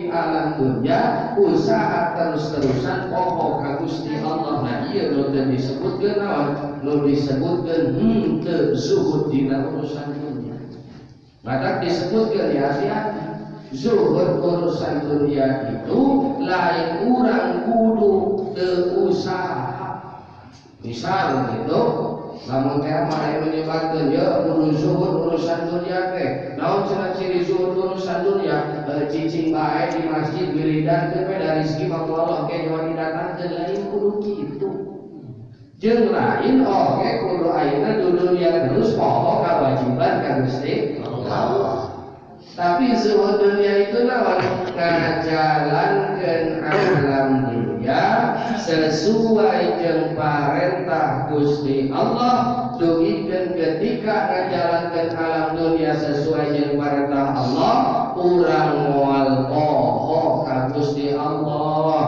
di alam dunia usaha terus-terusan pokok ka Gusti Allah. Nah ieu nu teu disebutkeun naon? Nu disebutkeun teu zuhud dina urusan dunia. Maka disebutkeun ya hati-hati. Zuhud urusan dunia itu lain urang kudu teu usaha. Misal gitu, lamun teh mare menyebarkeun ya kudu zuhud urusan dunia teh. Naon cenah ciri zuhud urusan dunia? Cicing bae di masjid wiridan teh da rezeki mah Allah ge nyawa didatangkeun lain kudu kitu. Jeung lain oge kudu ayeuna dunia terus pokok kewajiban ka Gusti Allah. Tapi zuhud dunia itu naon? Ngajalankeun alam dunia sesuai jeung parentah Gusti Allah. Dugikeun ketika ngajalankeun alam dunia sesuai jeung parentah Allah, urang moal poho ka Gusti Allah.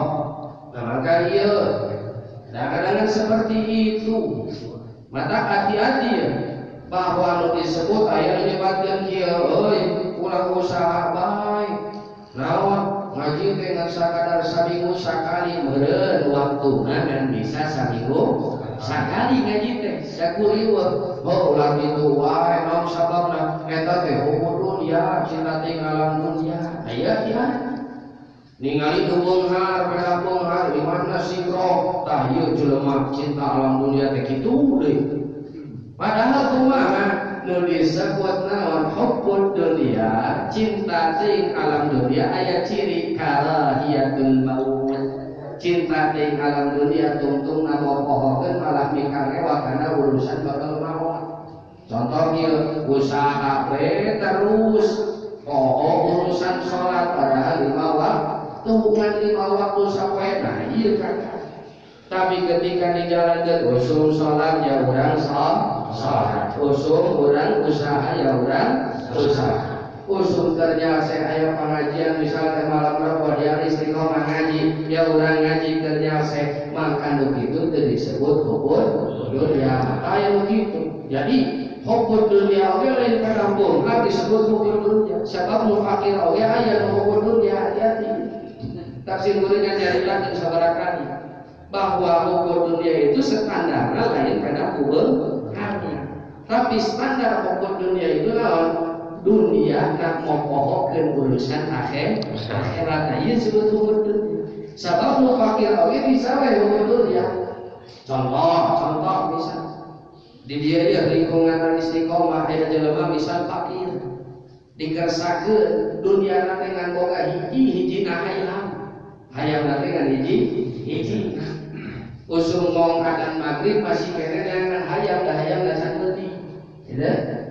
Nah maka ieu kadang-kadang seperti itu. Maka hati-hati ya bahwa nu disebut aya nyebatkeun kieu euy ulah usaha bae. Naon ngaji teh ngan sakadar saminggu sakali meureun waktuna dan bisa saminggu sakali ngaji teh sakuriweuh. Oh ulah kitu wae naon sababna eta teh hukum dunia cinta tinggalan dunia. Aya kieu ningali beunghar beda beunghar imana sikro tah ieu jelema cinta alam dunia teh kitu deui. Padahal kumaha nu disebut naon hubbud dunia cinta teuing alam dunia aya ciri karahiyatul maut. Cinta teuing alam dunia tungtungna mopohokeun malah mikarewa kana urusan bakal maut. Contoh ieu usaha we terus urusan salat padahal 5 waktu ngan 5 waktu sampai nah ieu kan. Tapi ketika dijalankan usum sholat ya urang sholat, usum urang usaha ya urang usaha, usum kerja saya aya pengajian misalnya malam berapa hari istiqomah ngaji ya urang ngaji kerja saya makan begitu itu disebut hubbud dunia. Aya begitu. Jadi hubbud dunia oge lain kadampung kan disebut hubbud dunia. Sebab nu fakir oge aya nu hubbud dunia. Hati-hati. Tafsir gurunya nyaritakeun sabaraha kali bahwa hukum dunia itu standarnya lain pada hukum karya. Tapi standar hukum dunia itu naon? Dunia nak mopohokeun urusan akhirat. Nah ieu disebut hukum dunia. Sabab nu fakir oge bisa we hukum dunia. Contoh misal di dieu ieu lingkungan istiqomah aya jelema misal fakir. Dikersakeun dunia teh ngan boga hiji hayang. Hayang teh ngan hiji. Usum mong adan maghrib masih kene dengan hayang dah saneuti. Gitu.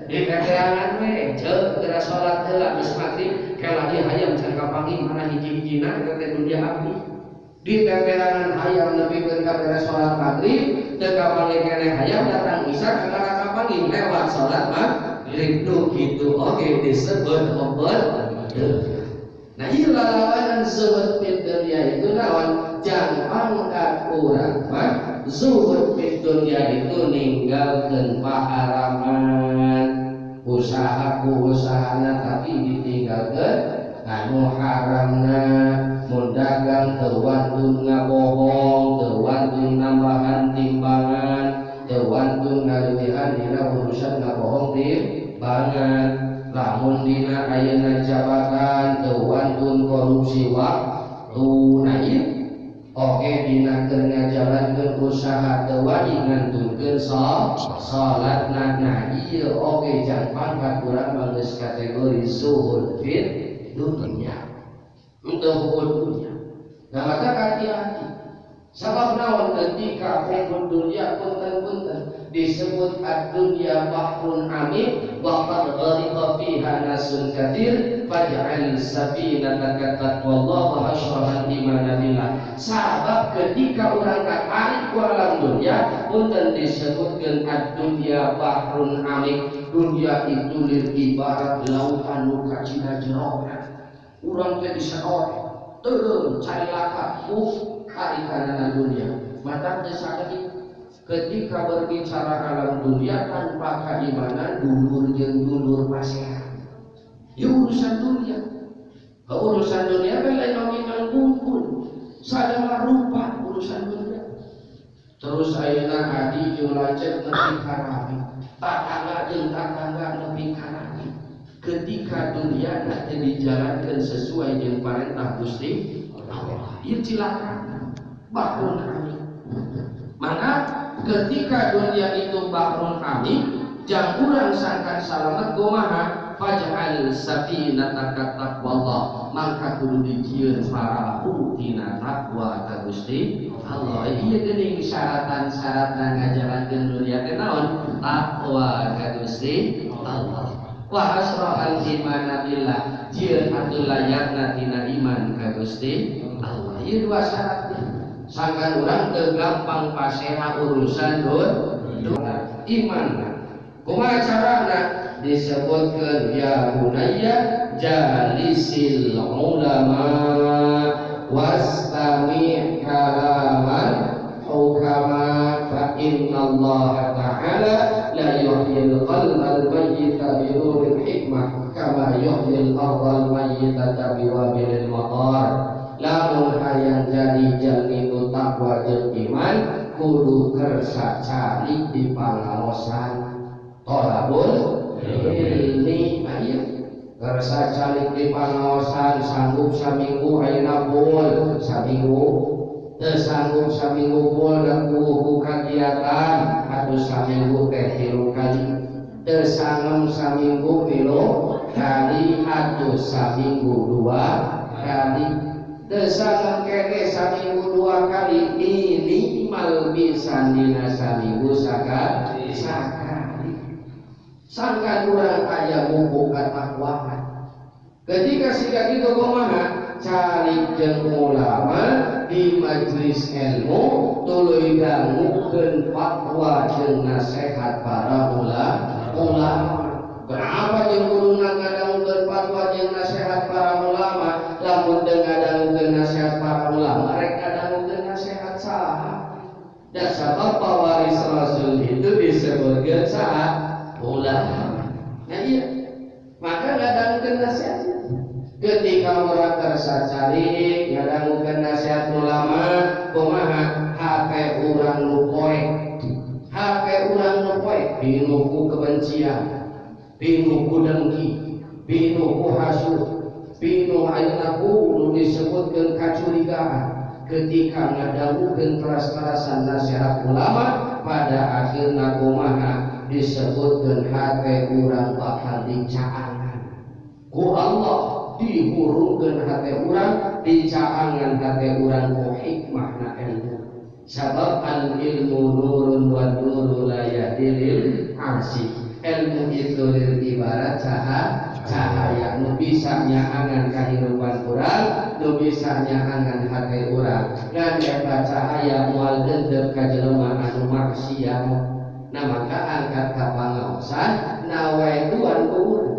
Di keterangan we ceuk geura salat heula geus maghrib keladi hayang can kapanggih mana hiji-hijina teh dunia abdi. Di keterangan hayang nepikeun ka beres salat maghrib teu kapanggih kene hayang datang isya ka kapanggih lewat salat maghrib nu kitu oge disebut hubbud dunia. Nah ieu lalawanan zuhud fid dunya itu naon? Jangan angkat urang mah zuhud fid dunya itu ninggalkeun paharaman, usaha ku usahana tapi ditinggalkeun anu haramna, mun dagang teu wantun ngabohong, teu wantun nambahan timbangan, teu wantun ngalebihan dina urusan ngabohong timbangan. Lamun dina ayeuna jabatan teu wantun korupsi waktu. Nah ieu oge dina keur ngajalankeun usaha teu wani ngantunkeun salat. Nah ieu oge jan pangkat urang mah geus kategori zuhud fid dunya. Untuk hukum dunia. Nah maka hati-hati. Sabab naon ketika hukum dunia punten-punten disebut ad-dunya bahrun amik wa qad ghariqa fiha nasun katsir faj'al safinata kataqwallahu hasyrahan imanabillah. Sabab ketika urang katarik ku alam dunia punten disebutkeun ad-dunya bahrun amik. Dunia itu lir ibarat lautan nu kacina jerona. Urang teh disaor teureum cai laka karikana dunia. Mata desakeuti ketika berbicara alam dunia tanpa keimanan dulur jeung dulur pasehan. Ya urusan dunia. Urusan dunia kan lain nominal kumpul, sadar rupa urusan dunia. Terus ayeuna adi jeung lanceuk nepi ka rabi, tatangga jeung tatangga nepi ka rabi. Ketika dunia teh dijalankeun sesuai jeung parentah Gusti Allah, ieu cilaka bahrun ami. Maka ketika dunia itu bahrun ami, jang urang sangkan salamet kumaha? Faj'al safinataka taqwallah, maka kudu dijieun parahu tina takwa ka Gusti Allah. Ieu geuning syaratan-syaratna ngajalankeun dunia teh naon? Takwa ka Gusti Allah. Wa asra'al imana billah, jieun atuh layakna tina iman ka Gusti Allah. Ieu dua syaratna. Sangkan urang teu gampang paseha urusan dunia. Iman. Kumaha carana? Disebutkan ya bunayya jalisil ulama wastami' kalaman hukama fa innallaha ta'ala la yuhyil qalbal mayyita bi nuril hikmah kama yuhyil ardal mayyita bi wabilil matar. Lamun hayang jadi jalmi takwa jeung iman kudu kersa cari di pangaosan tolabul ilmi aya kersa calik di pangaosan sanggup saminggu ayeuna pul saminggu teu sanggup saminggu pul dan ku kagiatan atuh saminggu teh 3 kali teu sangem saminggu 3 kali atuh saminggu 2 kali teu sangem kene saminggu 2 kali minimal bisa dina saminggu sakali sangkan urang aya mubuka takwaan. Ketika siga kitu kumaha? Cari jeung ulama di majelis ilmu tuluy dangukeun fatwa jeung nasihat para ulama. Kenapa jeung kudu ngadangukeun fatwa jeung nasihat para ulama? Lamun teu ngadangukeun nasihat para ulama, rek ngadangukeun nasihat saha? Dan sabab pewaris Rasul itu disebutkeun saha? Ulama. Nah iya, maka ngadangukeun nasihat. Ketika orang kersa cari ngadangukeun nasihat ulama, kumaha? Hake urang nu poek, hake urang nu poek, pinuh ku kebencian, pinuh ku dengki, pinuh ku hasud, pinuh ayeuna ku disebutkeun kacurigaan. Ketika ngadangukeun keras-kerasan nasihat ulama, pada akhirna kumaha? Disebutkan hati urang bakal dicaangan ku Allah, dihurungkan hati urang, dicaangan hati urang ku hikmahna ilmu. Sabab al ilmu nurun wa nuru la yahdil asy. Ilmu itu ibarat cahaya nu bisa nyaangan kahirupan urang, nu bisa nyaangan hati urang. Ngan eta cahaya moal dendep ka jelema anu maksiat. Nah maka angkat ka pangaosan nawe tuan urang.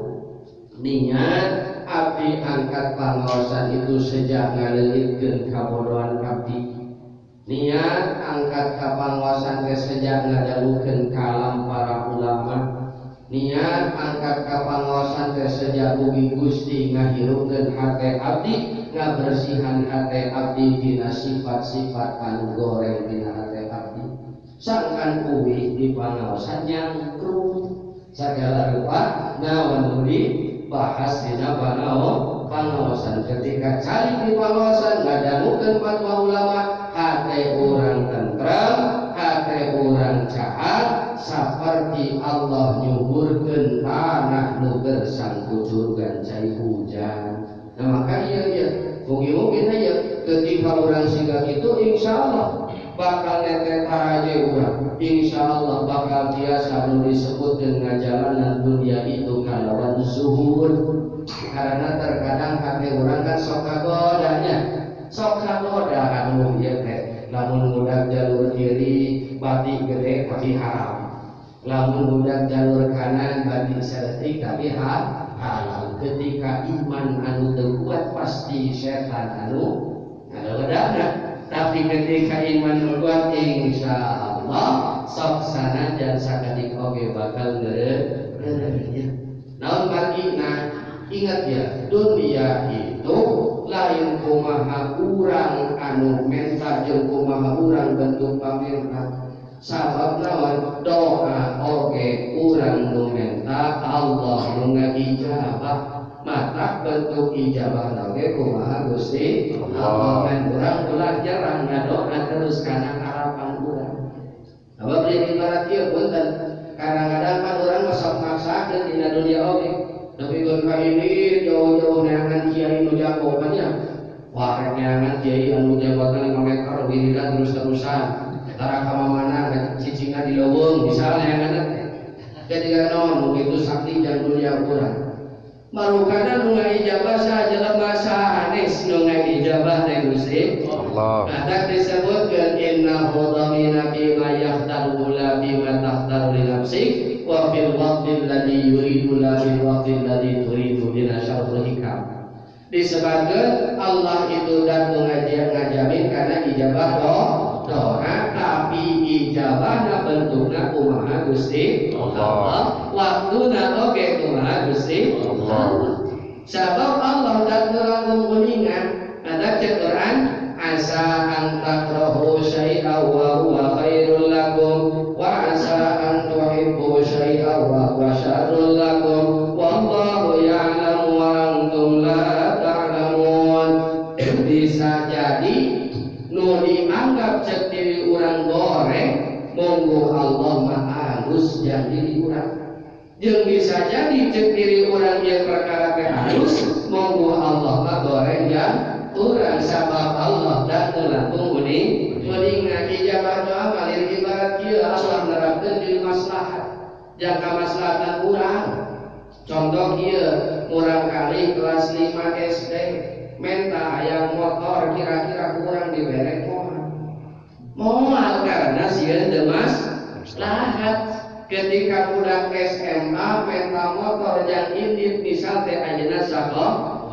Niat abdi angkat pangaosan itu sejak ngaleulitkeun kabodohan abdi. Niat angkat ka pangaosan teh sejak ngadalukeun kalam para ulama. Niat angkat ka pangaosan teh sejak ugi Gusti ngahirupkeun hate abdi, ngabersihan hate abdi dina sifat-sifat anu goreng dina hate abdi. Sangkan uwi di pangaosan nyangkrung segala rupa naon dibahas dina pangaosan. Ketika cari di pangaosan ngadangukeun fatwa ulama, hate urang tentrem, hate urang cahat, seperti Allah nyuburkeun tanah nu gersang kucurgan cai hujan. Nah maka iya mungkin aja ketika orang singgah itu insyaallah bakal netek taraje urang, insyaallah bakal biasa nu disebutkeun ngajalanan dunia itu kalawan zuhud. Karena terkadang hati urang kan sok kagodanya, sok kagoda anu ieu teh. Lamun budak jalur kiri batik gede tapi haram, lamun budak jalur kanan batik seletik tapi halal. Ketika iman anu teu kuat pasti setan anu ngadodana. Tapi ketika iman kuat insyaallah sok sanajan sakadik oge bakal ngeureun. Naon bagina ingat ya, dunia itu bentuk lain kumaha urang anu menta jeung kumaha urang bentuk pamirna sabab naon doa oge urang nu menta Allah nu ngijabah mata bentuk ijabah oge kumaha Gusti Allah kan urang ulah jarang ngadoa terus kana harapan urang sabab ibarat ieu punten kadang-kadang kan urang sok maksakeun dina dunia oge tapi kalau ini jauh-jauh neangan kiai nu jago kan ya wah neangan kiai anu jabatan 5 meter wiridan terus-terusan tara ka mana cicingna di leuweung misalnya neangan jadi naon begitu sakti jang dunia urang marukana nu ngaijabah sajelema sanes nu ngaijabah teh Gusti Allah ada disebutkeun innahu dhamina bima yahtaru la bima tahtaru li nafsik wa fil waqti alladhi yuridu la bil waqti alladhi turidu bina syarrul hikam disebutkeun Allah itu dan ngajamin karena ijabah doa tapi ijabahna bentukna kumaha Gusti Allah waktuna oge kumaha Gusti Allah sabab Allah dan nuranggung kuningan ada cek Quran asa an takrahu syai'a wa huwa khairul lakum wa asa an tuhibbu syai'a wa huwa syarrul lakum wallahu ya'lamu wa antum la ta'lamun bisa jadi nu dianggap cek diri urang goreng monggo Allah mah halus jadi diri urang jeung bisa jadi cek diri urang yang perkara teh halus monggo Allah mah goreng yang urang sabab Allah dan langkung meuning ijabah doa malir ibarat kieu Allah nerapkeun di maslahat jangka maslahatan urang contoh kieu urang kali kelas 5 SD menta aya motor kira-kira kurang dibere moal karena sieun teu maslahat ketika budak SMA menta motor jang indit misal teh ayeuna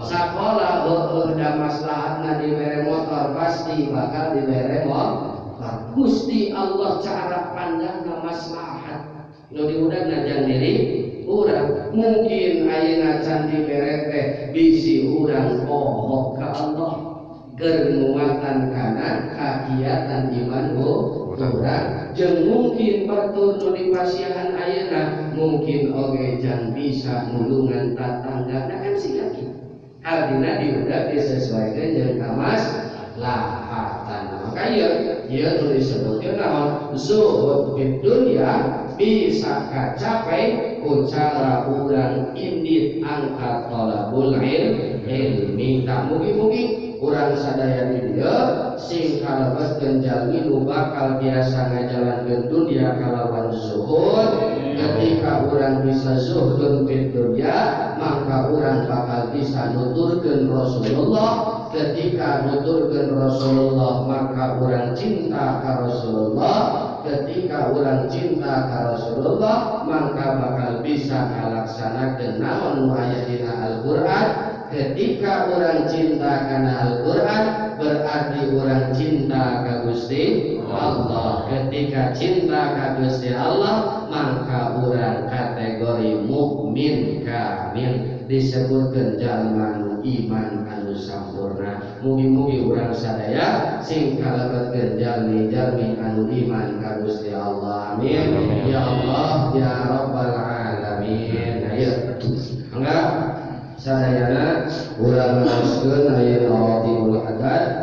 sakola da maslahatna dibere motor pasti bakal dibere motor Gusti Allah cara pandangna maslahat nu diudangna jang diri urang mungkin ayeuna can dibere teh bisi urang pohok ka Allah keur nguatan kana kagiatan iman urang jeung mungkin batur nu dipasihan ayeuna mungkin oge jan bisa nulungan tatanggana kan siga kitu artinya diudak disesuaikan jeung kamaslahatan maka ieu nu disebutkeun naon zuhud fid dunya bisa kacapai ku cara urang indit angkat talabul ilmi tak mugi-mugi urang sadaya di dieu sing kalebetkeun jalmi nu bakal biasa ngajalankeun dunia kalawan zuhud ketika urang bisa zuhdun fid dunya maka urang bakal bisa nuturkeun Rasulullah ketika nuturkeun Rasulullah maka urang cinta ka Rasulullah ketika urang cinta ka Rasulullah maka bakal bisa ngalaksanakeun naon nu aya dina Al-Qur'an ketika urang cinta kana Al-Qur'an berarti urang cinta ka Gusti Allah ketika cinta ka Gusti Allah maka urang kategori mukmin kamil disebutkeun jalma nu iman anu sampurna mugi-mugi urang sadaya sing kalebetkeun jalmi-jalmi anu iman ka Gusti Allah amin ya Allah ya rabbal alamin ayo enggak sadayana urang ngaoskeun ayeuna